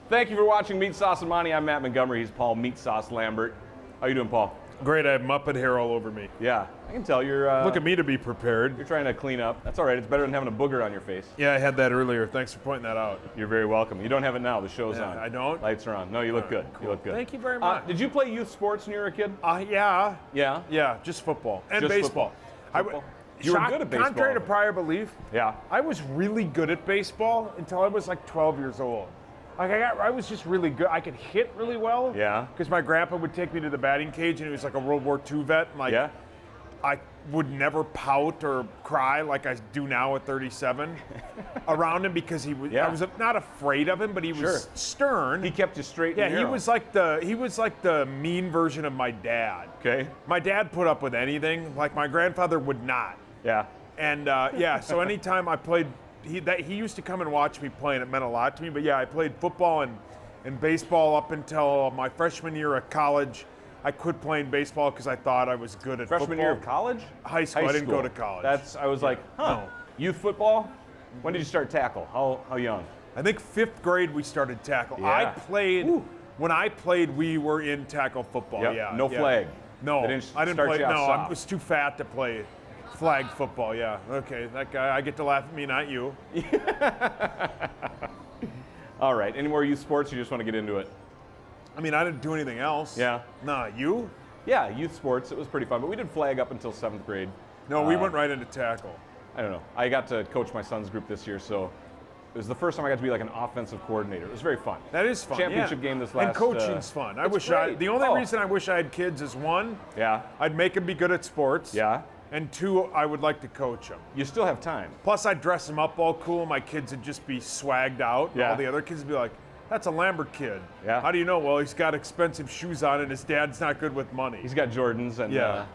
Thank you for watching Meatsauce Monty. I'm Matt Montgomery. He's Paul Meatsauce Lambert. How you doing, Paul? Great, I have Muppet hair all over me. Yeah, I can tell you're... Look at me to be prepared. You're trying to clean up. That's all right. It's better than having a booger on your face. Yeah, I had that earlier. Thanks for pointing that out. You're very welcome. You don't have it now. The show's on. I don't? Lights are on. No, you look good. Cool. You look good. Thank you very much. Did you play youth sports when you were a kid? Yeah. Yeah? Yeah, just football. And Just baseball. football. You were good at baseball. Contrary to prior belief, Yeah. I was really good at baseball until I was like 12 years old. Like I was just really good. I could hit really well. Yeah. Because my grandpa would take me to the batting cage, and he was like a World War II vet. And like, Yeah? I would never pout or cry like I do now at 37 around him because he was. Yeah. I was not afraid of him, but he was Sure. stern. He kept you straight Yeah, and he narrow. was like the mean version of my dad. Okay. My dad put up with anything, like my grandfather would not. Yeah. And yeah, so anytime I played, he used to come and watch me play, and it meant a lot to me. But yeah, I played football and baseball up until my freshman year at college. I quit playing baseball because I thought I was good at Freshman football. year of college? High school. I didn't go to college. I was like, huh. No. Youth football? When did you start tackle? How young? I think 5th grade we started tackle. Yeah. I played. Ooh. When I played, we were in tackle football. Yep. Yeah. No yeah. flag. No, They didn't I didn't start play. you out No, I soft. was too fat to play flag football. Yeah. Okay, that guy. I get to laugh at me, not you. All right. Any more youth sports? You just want to get into it? I mean, I didn't do anything else. Yeah. Nah, you? Yeah, youth sports. It was pretty fun, but we did flag up until 7th grade. No, we went right into tackle. I don't know. I got to coach my son's group this year, so it was the first time I got to be like an offensive coordinator. It was very fun. That is fun. Championship yeah. game this last. And coaching's fun. I it's wish great. the only Oh. reason I wish I had kids is one, Yeah. I'd make them be good at sports. Yeah. And two, I would like to coach them. You still have time. Plus, I'd dress them up all cool. My kids would just be swagged out. And Yeah. all the other kids would be like, "That's a Lambert kid." Yeah. How do you know? Well, he's got expensive shoes on, and his dad's not good with money. He's got Jordans, and yeah.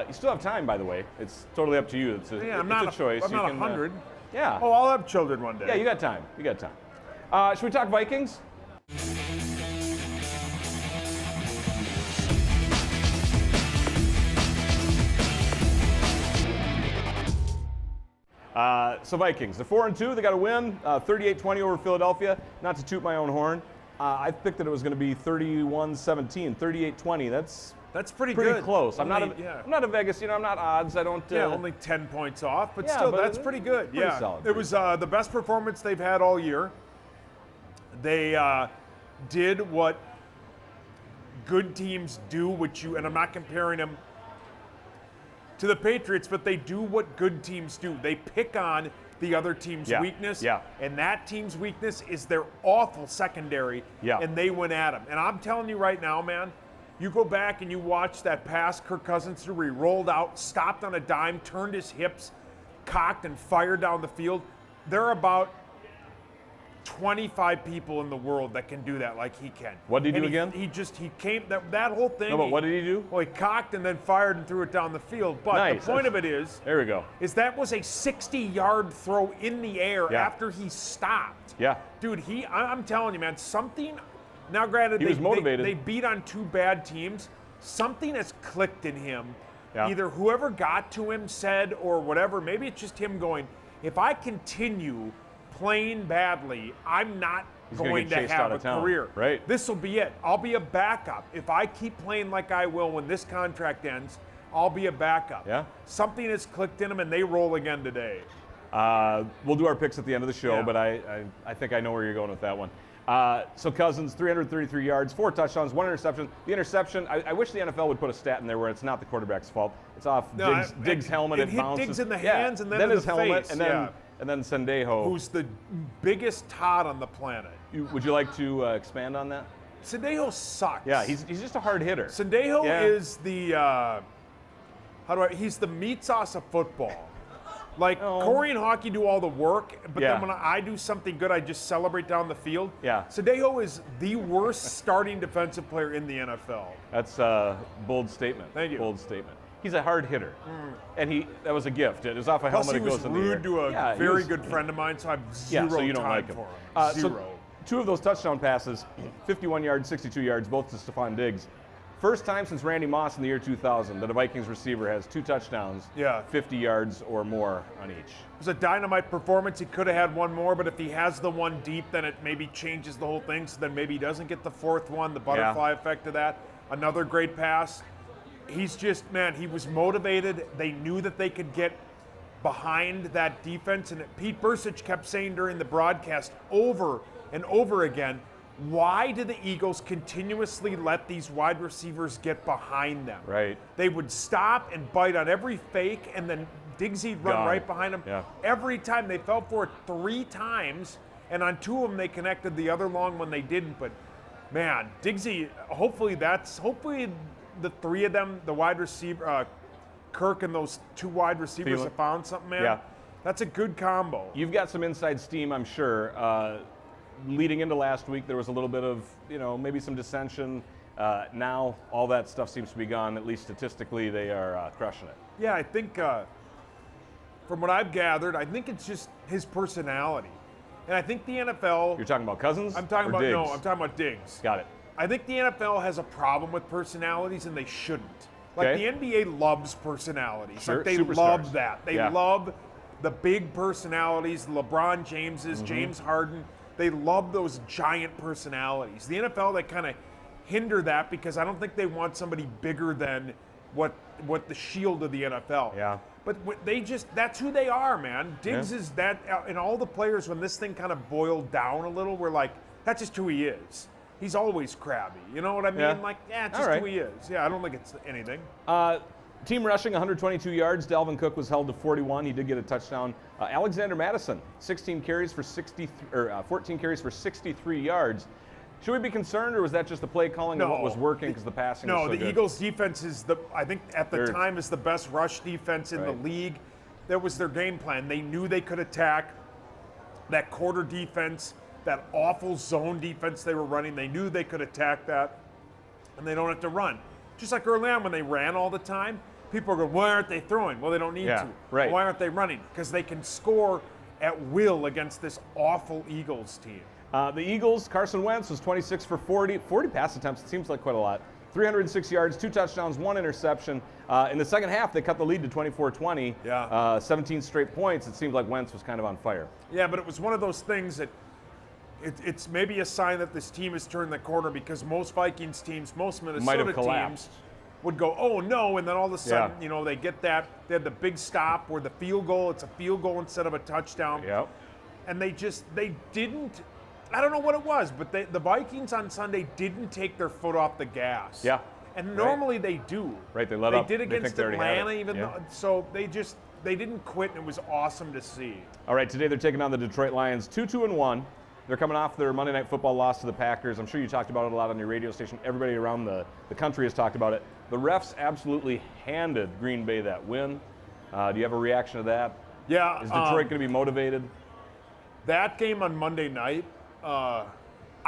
you still have time, by the way. It's totally up to you. It's a, Yeah, I'm it's not a choice. I'm You not can, 100. Yeah. Oh, I'll have children one day. Yeah, you got time. You got time. Should we talk Vikings? So Vikings, they're 4-2. They got to win 38-20 over Philadelphia. Not to toot my own horn, I picked that it was going to be 31-17, 38-20. That's pretty pretty good. close. I'm Only- not a Vegas. I'm not odds. I don't. Yeah, only 10 points off, but Yeah, still, but that's it- pretty good. pretty Yeah, solid, it was the best performance they've had all year. They did what good teams do, and I'm not comparing them to the Patriots, but they do what good teams do. They pick on the other team's Yeah, weakness, yeah. and that team's weakness is their awful secondary, Yeah. and they went at them. And I'm telling you right now, man, you go back and you watch that pass Kirk Cousins threw where he rolled out, stopped on a dime, turned his hips, cocked, and fired down the field. There are about 25 people in the world that can do that like he can. What did he And do again? He came, that whole thing. No, but what did he do? Well, he cocked and then fired and threw it down the field. But Nice. the point of it is There we go. that was a 60-yard throw in the air Yeah. after he stopped. Yeah. Dude, I'm telling you, man, something. Now, granted, He was motivated. They beat on two bad teams. Something has clicked in him. Yeah. Either whoever got to him said or whatever. Maybe it's just him going, if I continue playing badly, I'm not gonna going get to chased have out a of town. career. Right. This will be it. I'll be a backup. If I keep playing like I will when this contract ends, I'll be a backup. Yeah. Something has clicked in him, and they roll again today. We'll do our picks at the end of the show, Yeah. but I think I know where you're going with that one. So Cousins, 333 yards, 4 touchdowns, 1 interception. The interception, I wish the NFL would put a stat in there where it's not the quarterback's fault. It's off No, Diggs' helmet. it It hit bounces. Diggs in the hands and then in his the helmet, face, and then yeah. and then Sendejo. Who's the biggest Todd on the planet? Would you like to expand on that? Sendejo sucks. Yeah, he's just a hard hitter. Sendejo Yeah. is the he's the meat sauce of football. Like Oh. Corey and Hockey do all the work, but Yeah. then when I do something good, I just celebrate down the field. Yeah. Sendejo is the worst starting defensive player in the NFL. That's a bold statement. Thank you. Bold statement. He's a hard hitter, and that was a gift. It was off a Plus, helmet. he It was goes in the air. rude to a Yeah, he very was- good friend of mine, so I have zero Yeah, so you don't time like him. for him. So Zero. 2 of those touchdown passes, 51 yards, 62 yards, both to Stephon Diggs. First time since Randy Moss in the year 2000 that a Vikings receiver has 2 touchdowns, Yeah. 50 yards or more on each. It was a dynamite performance. He could have had one more, but if he has the one deep, then it maybe changes the whole thing. So then maybe he doesn't get the 4th one, the butterfly effect of that. Another great pass. He's just, man, he was motivated. They knew that they could get behind that defense. And Pete Bursich kept saying during the broadcast over and over again, why do the Eagles continuously let these wide receivers get behind them? Right. They would stop and bite on every fake, and then Digsy'd run Gone. right behind them. Yeah. Every time they fell for it 3 times, and on 2 of them they connected, the other long one they didn't. But man, Digsy, hopefully the 3 of them, the wide receiver, Kirk and those 2 wide receivers have found something, man. Yeah. That's a good combo. You've got some inside steam, I'm sure. Leading into last week, there was a little bit of, maybe some dissension. Now, all that stuff seems to be gone. At least statistically, they are crushing it. Yeah, I think from what I've gathered, I think it's just his personality. And I think the NFL... You're talking about Cousins? I'm talking or about, Diggs? no, I'm talking about Diggs. Got it. I think the NFL has a problem with personalities, and they shouldn't. Like, Okay. the NBA loves personalities. Sure, Like, they superstars. love that. They Yeah. love the big personalities, LeBron Jameses, James Harden. They love those giant personalities. The NFL, they kind of hinder that because I don't think they want somebody bigger than what the shield of the NFL. Yeah. But that's who they are, man. Diggs is that, and all the players, when this thing kind of boiled down a little, we're like, that's just who he is. He's always crabby. You know what I mean? Yeah. Like, it's All just right. who he is. Yeah, I don't think it's anything. Team rushing 122 yards. Dalvin Cook was held to 41. He did get a touchdown. Alexander Madison, 14 carries for 63 yards. Should we be concerned, or was that just the play calling and what was working because the passing was so good? No, the Eagles' defense is I think at the time is the best rush defense in the league. That was their game plan. They knew they could attack that quarter defense, that awful zone defense they were running. They knew they could attack that, and they don't have to run. Just like early on when they ran all the time, people are going, why aren't they throwing? Well, they don't need to. Right. Why aren't they running? Because they can score at will against this awful Eagles team. The Eagles, Carson Wentz was 26 for 40 pass attempts. It seems like quite a lot. 306 yards, 2 touchdowns, 1 interception. In the second half, they cut the lead to 24-20. Yeah. 17 straight points. It seemed like Wentz was kind of on fire. Yeah, but it was one of those things that it's maybe a sign that this team has turned the corner, because most Vikings teams, most Minnesota teams would go, oh no, and then all of a sudden, they get that. They had the big stop where the field goal, it's a field goal instead of a touchdown. Yep. And they didn't, I don't know what it was, but the Vikings on Sunday didn't take their foot off the gas. Yeah. And normally they do. Right, they let up. They did against Atlanta, even yeah. though, so they didn't quit, and it was awesome to see. All right, today they're taking on the Detroit Lions, 2-1. They're coming off their Monday Night Football loss to the Packers. I'm sure you talked about it a lot on your radio station. Everybody around the country has talked about it. The refs absolutely handed Green Bay that win. Do you have a reaction to that? Yeah. Is Detroit going to be motivated? That game on Monday night, I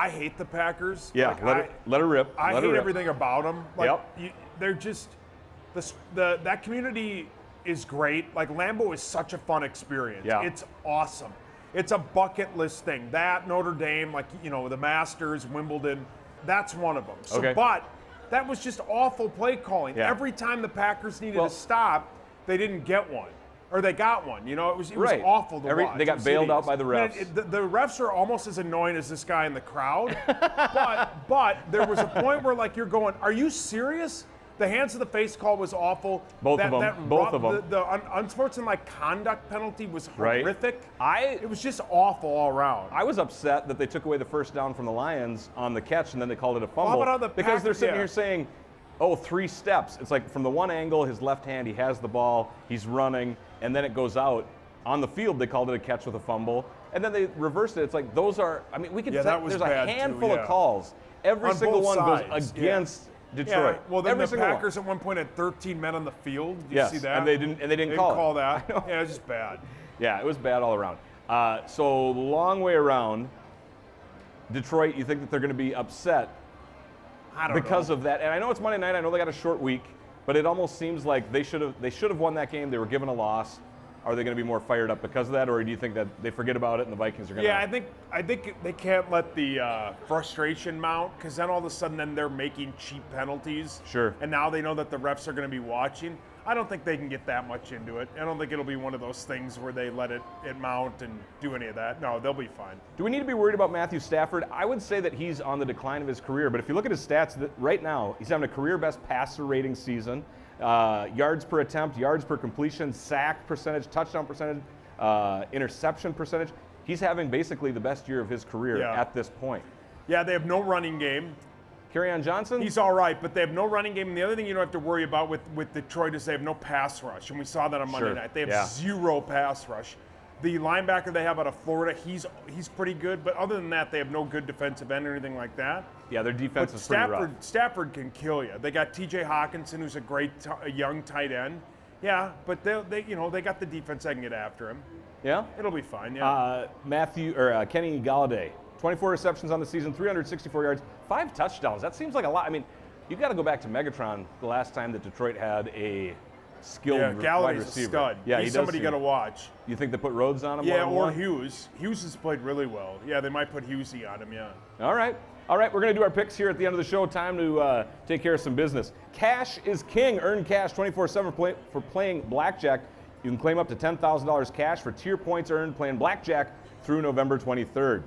hate the Packers. Yeah, like, let her rip. I hate everything about them. Like, Yep. They're just that community is great. Like, Lambeau is such a fun experience. Yeah. It's awesome. It's a bucket list thing. That, Notre Dame, like, the Masters, Wimbledon, that's one of them. So, Okay. But that was just awful play calling. Yeah. Every time the Packers needed to stop, they didn't get one. Or they got one. It was awful to watch. They got bailed out by the refs. Man, the refs are almost as annoying as this guy in the crowd. but there was a point where, like, you're going, are you serious? The hands of the face call was awful. Both of them. The unsportsmanlike conduct penalty was horrific. Right. It was just awful all around. I was upset that they took away the first down from the Lions on the catch, and then they called it a fumble. Well, how about because they're sitting here saying, 3 steps. It's like from the one angle, his left hand, he has the ball, he's running, and then it goes out. On the field, they called it a catch with a fumble, and then they reversed it. It's like those are, we could say there's a handful of calls. Every single one goes against Detroit. Yeah. Well, then Every the Packers at one point had 13 men on the field. Did you see that? And they didn't call that. Yeah, it was just bad. Yeah, it was bad all around. So long way around, Detroit, you think that they're going to be upset because of that? And I know it's Monday night. I know they got a short week, but it almost seems like they should have won that game. They were given a loss. Are they going to be more fired up because of that, or do you think that they forget about it and the Vikings are going to? Yeah, I think they can't let the frustration mount, because then all of a sudden then they're making cheap penalties. Sure. And now they know that the refs are going to be watching. I don't think they can get that much into it. I don't think it'll be one of those things where they let it mount and do any of that. No, they'll be fine. Do we need to be worried about Matthew Stafford? I would say that he's on the decline of his career, but if you look at his stats right now, he's having a career best passer rating season. Yards per attempt, yards per completion, sack percentage, touchdown percentage, interception percentage. He's having basically the best year of his career at this point. Yeah, they have no running game. Kerryon Johnson? He's all right, but they have no running game. And the other thing you don't have to worry about with Detroit is they have no pass rush. And we saw that on Monday night. They have zero pass rush. The linebacker they have out of Florida, he's pretty good. But other than that, they have no good defensive end or anything like that. Yeah, their defense is pretty rough. Stafford can kill you. They got T.J. Hawkinson, who's a great young tight end. Yeah, but they got the defense that can get after him. Yeah? It'll be fine, yeah. Kenny Galladay. 24 receptions on the season, 364 yards, 5 touchdowns. That seems like a lot. I mean, you've got to go back to Megatron the last time that Detroit had a skilled wide receiver. Galladay's a stud. Yeah, he's somebody you got to watch. You think they put Rhodes on him? Yeah, or Hughes. Hughes has played really well. Yeah, they might put Hughesy on him, yeah. All right, we're going to do our picks here at the end of the show. Time to take care of some business. Cash is king. Earn cash 24/7 for playing blackjack. You can claim up to $10,000 cash for tier points earned playing blackjack through November 23rd.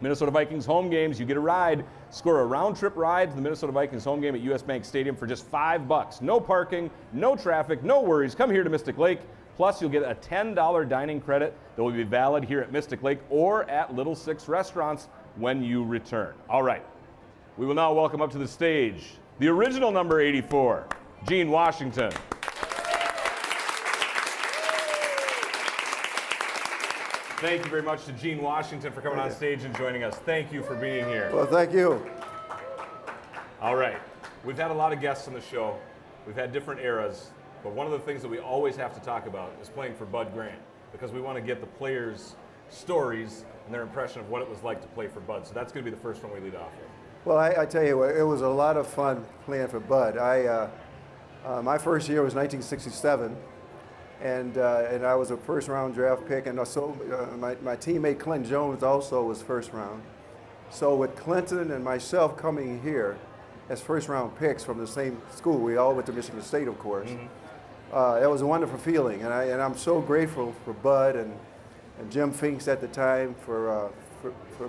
Minnesota Vikings home games, you get a ride. Score a round-trip ride to the Minnesota Vikings home game at US Bank Stadium for just $5. No parking, no traffic, no worries. Come here to Mystic Lake. Plus, you'll get a $10 dining credit that will be valid here at Mystic Lake or at Little Six restaurants when you return. All right, we will now welcome up to the stage the original number 84, Gene Washington. Thank you very much to Gene Washington for coming on stage and joining us. Thank you for being here. Well, thank you. All right. We've had a lot of guests on the show. We've had different eras. But one of the things that we always have to talk about is playing for Bud Grant, because we want to get the players' stories and their impression of what it was like to play for Bud. So that's going to be the first one we lead off with. Well, I tell you what, it was a lot of fun playing for Bud. My first year was 1967. And I was a first-round draft pick, and also my teammate Clinton Jones also was first round. So with Clinton and myself coming here as first-round picks from the same school, we all went to Michigan State, of course. That was a wonderful feeling, and I'm so grateful for Bud and Jim Finks at the time for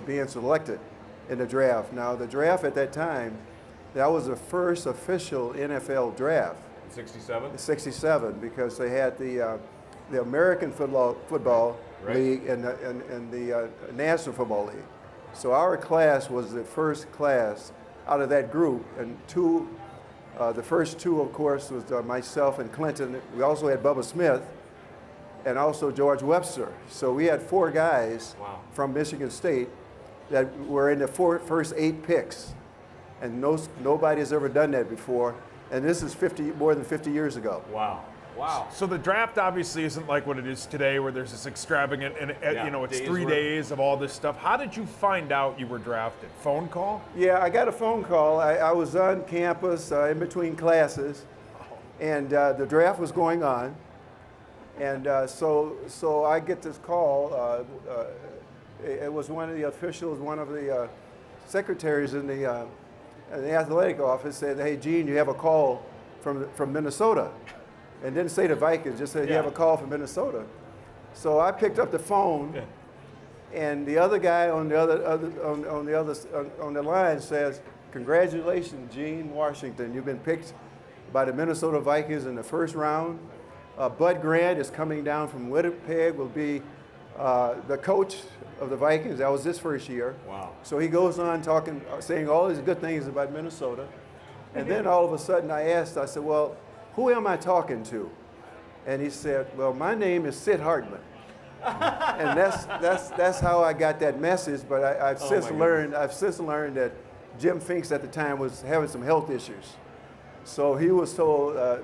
being selected in the draft. Now the draft at that time, that was the first official NFL draft. 67? 67, because they had the American Football League and the National Football League. So our class was the first class out of that group, and the first two, of course, was myself and Clinton. We also had Bubba Smith and also George Webster. So we had 4 guys from Michigan State that were in the first 8 picks, and nobody has ever done that before. And this is more than 50 years ago. Wow. So the draft obviously isn't like what it is today, where there's this extravagant, and it's 3 days of all this stuff. How did you find out you were drafted? Phone call? Yeah, I got a phone call. I was on campus in between classes, and the draft was going on. And so I get this call. It was one of the officials, one of the secretaries in the athletic office said, "Hey, Gene, you have a call from Minnesota." And didn't say the Vikings, just said, "You have a call from Minnesota." So I picked up the phone, and the other guy on the line says, "Congratulations, Gene Washington. You've been picked by the Minnesota Vikings in the first round. Bud Grant is coming down from Winnipeg, will be the coach of the Vikings." That was his first year. Wow. So he goes on saying all these good things about Minnesota. And then all of a sudden I said, "Well, who am I talking to?" And he said, "Well, my name is Sid Hartman." And that's how I got that message. But I've since learned that Jim Finks at the time was having some health issues. So he was told to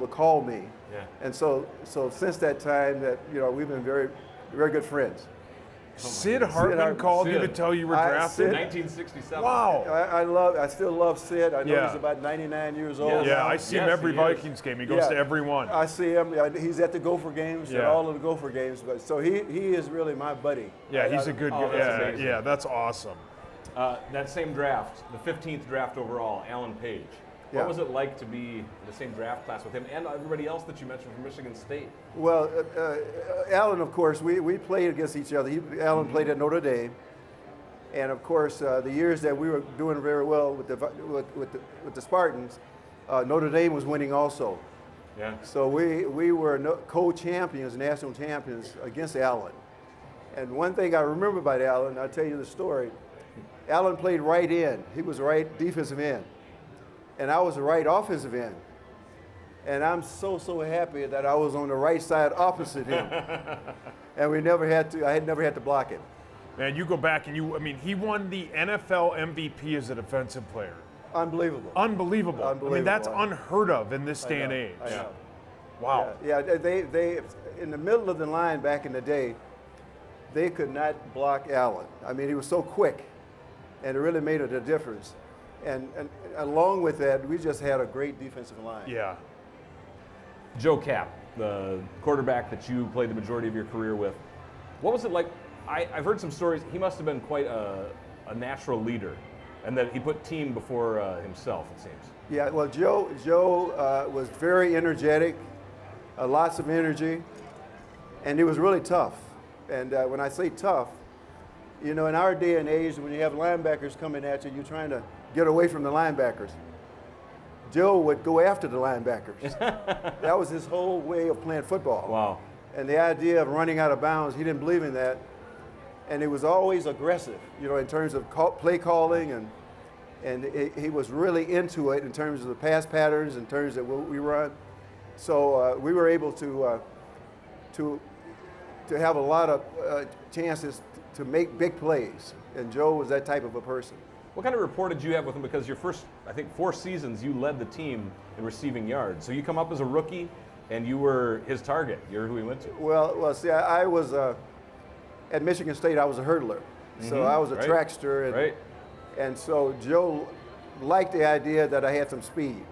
call me. Yeah. And so since that time, that we've been very, very good friends. Sid Hartman called you to tell you were drafted? 1967. Wow. I still love Sid. I know Yeah. he's about 99 years old. Yeah, now. I see him every Vikings game. He goes to every one. I see him. He's at the Gopher games, at Yeah. all of the Gopher games. But so he is really my buddy. Yeah, he's a good guy. that's amazing. Yeah, that's awesome. That same draft, the 15th draft overall, Alan Page. What Yeah. was it like to be in the same draft class with him and everybody else that you mentioned from Michigan State? Well, Alan, of course, we played against each other. Alan played at Notre Dame, and of course, the years that we were doing very well with the Spartans, Notre Dame was winning also. Yeah. So we were co-champions, national champions against Alan. And one thing I remember about Alan, I'll tell you the story. Alan played right end. He was right defensive end. And I was the right offensive end. And I'm so happy that I was on the right side opposite him. And I had never had to block him. Man, you go back and he won the NFL MVP as a defensive player. Unbelievable. Unbelievable. I mean, that's Unbelievable. unheard of in this day and age. I know. Wow. Yeah, they in the middle of the line back in the day, they could not block Allen. I mean, he was so quick, and it really made a difference. And along with that, we just had a great defensive line. Yeah. Joe Kapp, the quarterback that you played the majority of your career with, what was it like? I've heard some stories. He must have been quite a natural leader, and that he put team before himself, it seems. Yeah, well, Joe was very energetic, lots of energy, and he was really tough. And when I say tough, in our day and age, when you have linebackers coming at you, you're trying to get away from the linebackers. Joe would go after the linebackers. That was his whole way of playing football. Wow. And the idea of running out of bounds, he didn't believe in that. And he was always aggressive, in terms of play calling, and he was really into it in terms of the pass patterns, in terms of what we run. So we were able to have a lot of chances to make big plays. And Joe was that type of a person. What kind of rapport did you have with him? Because your first, 4 seasons, you led the team in receiving yards. So you come up as a rookie, and you were his target. You're who he went to. Well, see, I was at Michigan State. I was a hurdler, so I was a trackster, and so Joe liked the idea that I had some speed.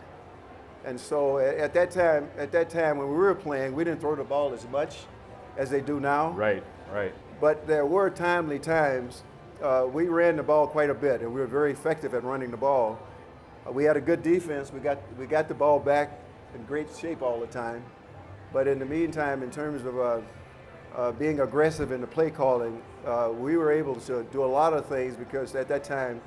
And so at that time when we were playing, we didn't throw the ball as much as they do now. Right. But there were timely times. We ran the ball quite a bit, and we were very effective at running the ball. We had a good defense. We got the ball back in great shape all the time. But in the meantime, in terms of being aggressive in the play calling, we were able to do a lot of things because at that time,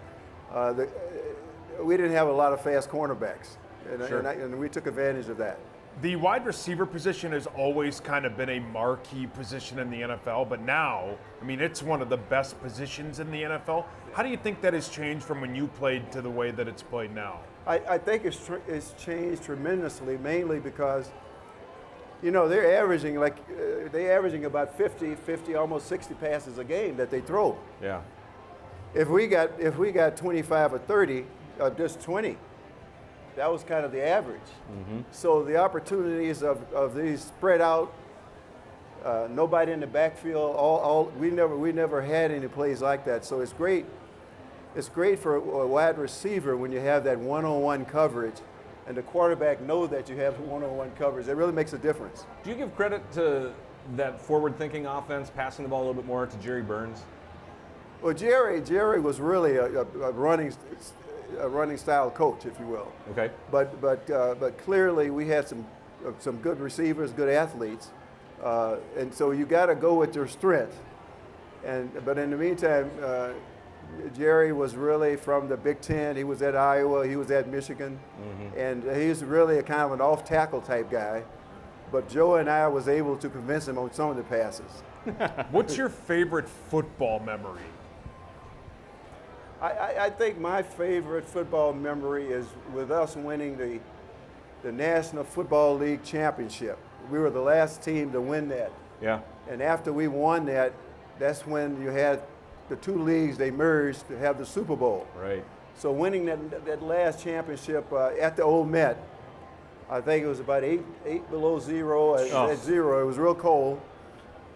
we didn't have a lot of fast cornerbacks, and we took advantage of that. The wide receiver position has always kind of been a marquee position in the NFL, but now, it's one of the best positions in the NFL. How do you think that has changed from when you played to the way that it's played now? I think it's changed tremendously, mainly because, they're averaging about 50, almost 60 passes a game that they throw. Yeah. If we got 25 or 30, just 20. That was kind of the average. Mm-hmm. So the opportunities of these spread out, nobody in the backfield. We never had any plays like that. So it's great. It's great for a wide receiver when you have that one-on-one coverage, and the quarterback knows that you have one-on-one coverage. It really makes a difference. Do you give credit to that forward-thinking offense, passing the ball a little bit more to Jerry Burns? Well, Jerry was really a running style coach, if you will. Okay. But clearly we had some good receivers, good athletes, and so you got to go with your strength. But in the meantime, Jerry was really from the Big Ten. He was at Iowa. He was at Michigan, and he's really a kind of an off tackle type guy. But Joe and I was able to convince him on some of the passes. What's your favorite football memory? I think my favorite football memory is with us winning the National Football League championship. We were the last team to win that. Yeah. And after we won that, that's when you had the two leagues, they merged to have the Super Bowl. Right. So winning that last championship at the old Met, I think it was about eight below zero. At zero, it was real cold.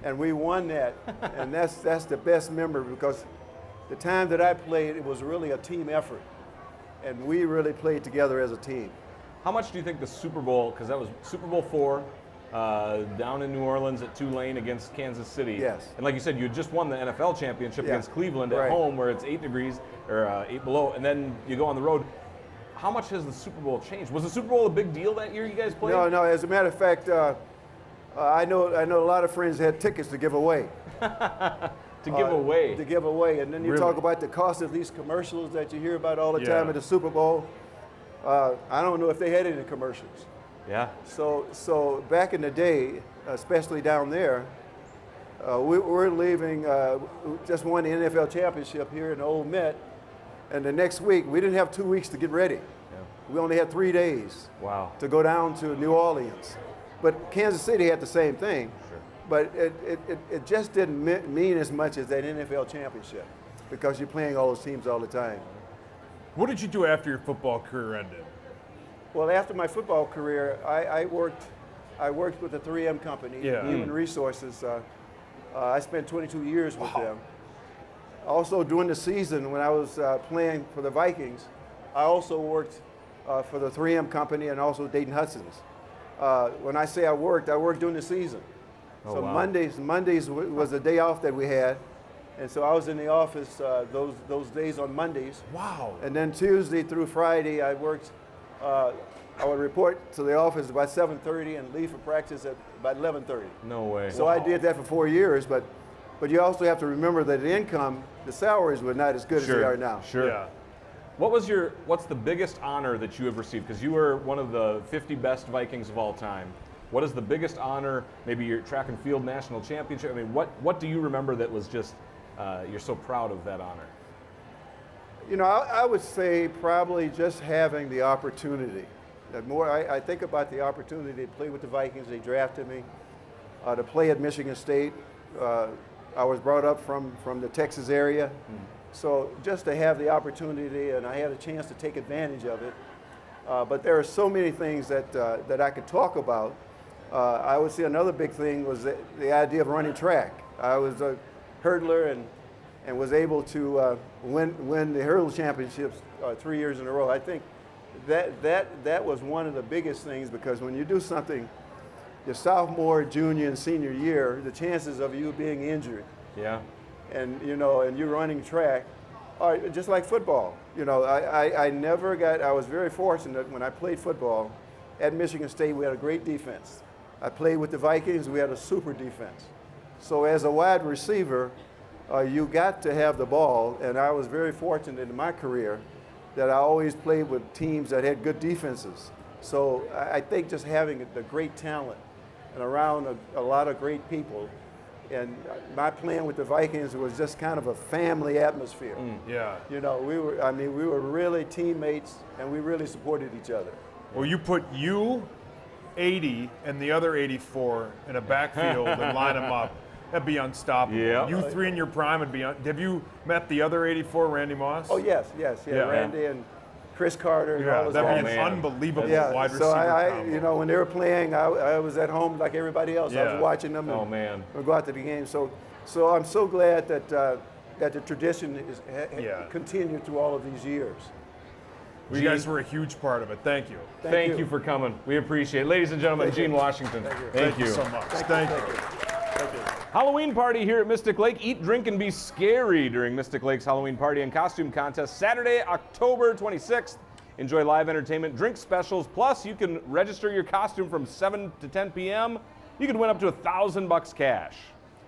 and we won that. And that's the best memory, because the time that I played, it was really a team effort, and we really played together as a team. How much do you think the Super Bowl, because that was Super Bowl IV, down in New Orleans at Tulane against Kansas City. Yes. And like you said, you had just won the NFL championship Yeah. against Cleveland at Right. home, where it's 8 degrees or 8 below, and then you go on the road. How much has the Super Bowl changed? Was the Super Bowl a big deal that year you guys played? No. As a matter of fact, I know a lot of friends had tickets to give away. To give away. To give away, and then you Really? talk about the cost of these commercials that you hear about all the Yeah. time at the Super Bowl. I don't know if they had any commercials. Yeah. So back in the day, especially down there, we're leaving, just won the NFL championship here in the Old Met, and the next week, we didn't have 2 weeks to get ready. Yeah. We only had 3 days Wow. to go down to New Orleans. But Kansas City had the same thing, Sure. but it just didn't mean as much as that NFL championship, because you're playing all those teams all the time. What did you do after your football career ended? Well, after my football career, I worked with the 3M company, Yeah. Human Resources. I spent 22 years with them. Also, during the season, when I was playing for the Vikings, I also worked for the 3M company and also Dayton Hudson's. When I say I worked during the season. Oh, So wow. Mondays was the day off that we had, and so I was in the office those days on Mondays. Wow. And then Tuesday through Friday, I worked. I would report to the office about 7:30 and leave for practice at about 11:30. No way. So I did that for 4 years, but you also have to remember that the income, the salaries were not as good as they are now. Sure. Yeah. What's the biggest honor that you have received? Because you were one of the 50 best Vikings of all time. What is the biggest honor? Maybe your track and field national championship. I mean, what do you remember that was just you're so proud of that honor? You know, I would say probably just having the opportunity. That more, I think about the opportunity to play with the Vikings. They drafted me to play at Michigan State. I was brought up from the Texas area. So just to have the opportunity, and I had a chance to take advantage of it. But there are so many things that I could talk about. I would say another big thing was the idea of running track. I was a hurdler and was able to win the hurdle championships 3 years in a row. I think that was one of the biggest things, because when you do something your sophomore, junior, and senior year, the chances of you being injured, Yeah. and you're running track, are just like football. I was very fortunate when I played football at Michigan State. We had a great defense. I played with the Vikings. We had a super defense. So as a wide receiver, you got to have the ball, and I was very fortunate in my career that I always played with teams that had good defenses. So I think just having the great talent and around a lot of great people, and my playing with the Vikings was just kind of a family atmosphere. Yeah. We were really teammates, and we really supported each other. Well, you put you, 80, and the other 84 in a backfield and line them up. That'd be unstoppable. Yeah. You three in your prime would be. Have you met the other 84, Randy Moss? Oh yes, Yeah. Randy and Chris Carter and Yeah, all those that'd guys. be an man. unbelievable Yeah, wide so receiver combo. when they were playing, I was at home like everybody else. I Yeah. was watching them. Oh and man. we'll go out to the game. So I'm so glad that the tradition is Yeah. continued through all of these years. You guys were a huge part of it. Thank you. Thank you for coming. We appreciate it. Ladies and gentlemen, Gene Washington. Thank you. so much. Thank you. Halloween party here at Mystic Lake. Eat, drink, and be scary during Mystic Lake's Halloween party and costume contest Saturday, October 26th. Enjoy live entertainment, drink specials, plus you can register your costume from 7 to 10 p.m. You can win up to $1,000 cash.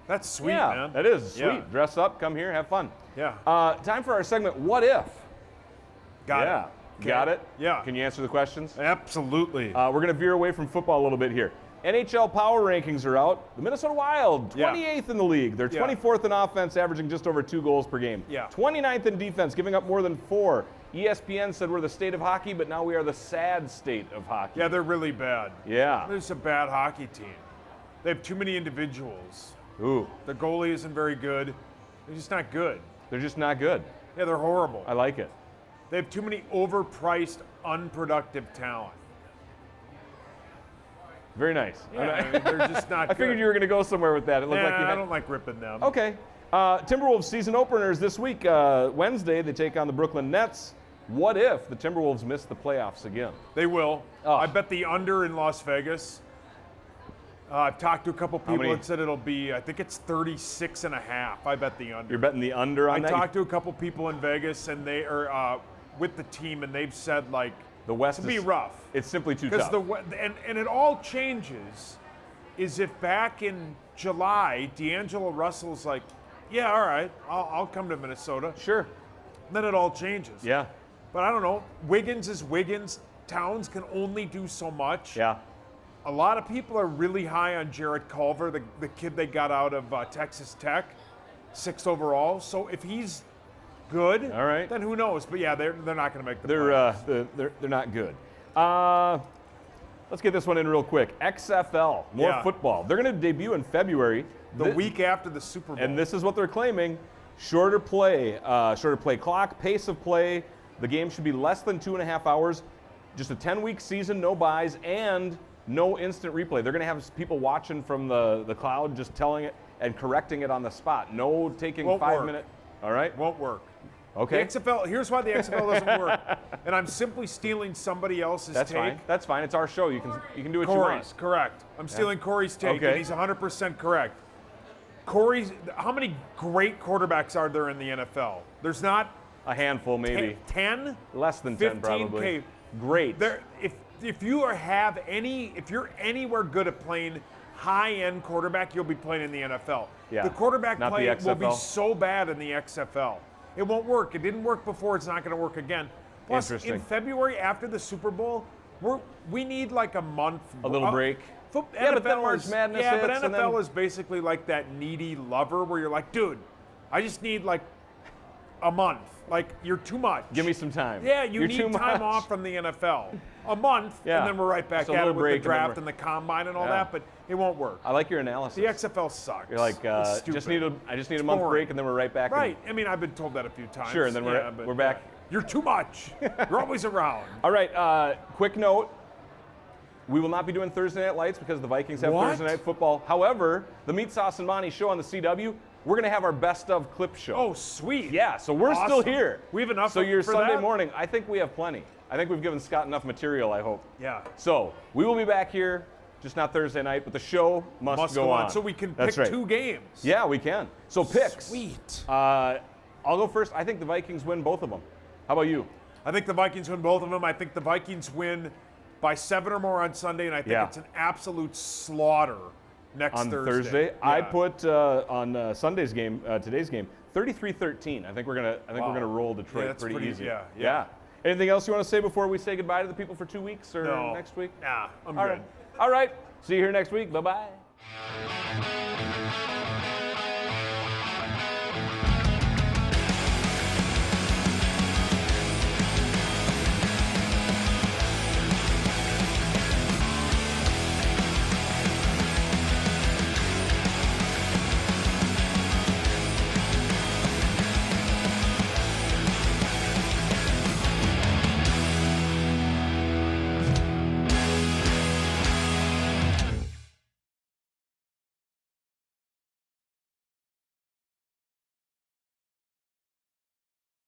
That's sweet, Yeah, man. that is sweet. Yeah. Dress up, come here, have fun. Yeah. Time for our segment, What If? Got yeah. it. Got it? Yeah. Can you answer the questions? Absolutely. We're going to veer away from football a little bit here. NHL power rankings are out. The Minnesota Wild, 28th in the league. They're 24th in offense, averaging just over 2 goals per game. Yeah. 29th in defense, giving up more than 4. ESPN said we're the state of hockey, but now we are the sad state of hockey. Yeah, they're really bad. Yeah. They're just a bad hockey team. They have too many individuals. Ooh. The goalie isn't very good. They're just not good. They're just not good. Yeah, they're horrible. I like it. They have too many overpriced, unproductive talent. Very nice. Yeah, I mean, they're just not I figured good. you were going to go somewhere with that. It looked like you I had. don't like ripping them. Okay. Timberwolves season openers this week. Wednesday, they take on the Brooklyn Nets. What if the Timberwolves miss the playoffs again? They will. Oh. I bet the under in Las Vegas. I've talked to a couple people many? that said it'll be, I think it's 36.5. I bet the under. You're betting the under on I that? talked to a couple people in Vegas, and they are with the team, and they've said, like, The West to be is rough. It's simply too Because tough. and it all changes is if back in July, D'Angelo Russell's like, yeah, all right, I'll come to Minnesota. Sure. Then it all changes. Yeah. But I don't know. Wiggins is Wiggins. Towns can only do so much. Yeah. A lot of people are really high on Jarrett Culver, the kid they got out of Texas Tech, 6th overall. So if he's good, All right. then who knows? But yeah, they're not going to make the playoffs. They're not good. Let's get this one in real quick. XFL, more Yeah. football. They're going to debut in February. The week after the Super Bowl. And this is what they're claiming: shorter play clock, pace of play. The game should be less than 2.5 hours. Just a 10-week season, no buys, and no instant replay. They're going to have people watching from the cloud, just telling it and correcting it on the spot. No taking Won't 5 work. minute. All right. Won't work. Okay. The XFL, here's why the XFL doesn't work. And I'm simply stealing somebody else's That's take. fine. That's fine. It's our show. You can do what you want. Corey's, correct. I'm stealing Corey's take, Okay. and he's 100% correct. Corey's, how many great quarterbacks are there in the NFL? There's not A handful, maybe. 10? Less than 10, 15? probably. Okay. Great. There, if you're anywhere good at playing high-end quarterback, you'll be playing in the NFL. Yeah. The quarterback Not the play will be XFL. so bad in the XFL. It won't work. It didn't work before. It's not going to work again. Plus, Interesting. in February after the Super Bowl, we need like a month. A little break. Yeah, but then March Madness Yeah, but hits, and NFL then- is basically like that needy lover where you're like, dude, I just need like a month. Like, you're too much. Give me some time. Yeah, you You're need too time much. off from the NFL. A month, Yeah. and then we're right back Just a at little it with break, the and then draft we're- and the combine and all Yeah. that, but it won't work. I like your analysis. The XFL sucks. You're like, It's I just stupid. need a month boring. break, and then we're right back. in- Right. I mean, I've been told that a few times. Sure, and then Yeah, but, we're back. You're too much. You're always around. All right. Quick note: we will not be doing Thursday Night Lights because the Vikings have What? Thursday Night Football. However, the Meatsauce Monty show on the CW, we're going to have our best of clip show. Oh, sweet. Yeah, so we're still Awesome. here. We have enough So your for Sunday that? morning, I think we have plenty. I think we've given Scott enough material, I hope. Yeah. So we will be back here, just not Thursday night, but the show must go on. So we can That's pick right. 2 games. Yeah, we can. So picks. Sweet. I'll go first. I think the Vikings win both of them. How about you? I think the Vikings win both of them. I think the Vikings win by 7 or more on Sunday, and I think Yeah. it's an absolute slaughter next On Thursday. Thursday, I Yeah. put on Sunday's game, today's game, 33-13. I think we're gonna roll Detroit that's pretty pretty- easy. yeah. Anything else you want to say before we say goodbye to the people for 2 weeks or No. next week? Nah, I'm All good. right. All right. See you here next week. Bye bye.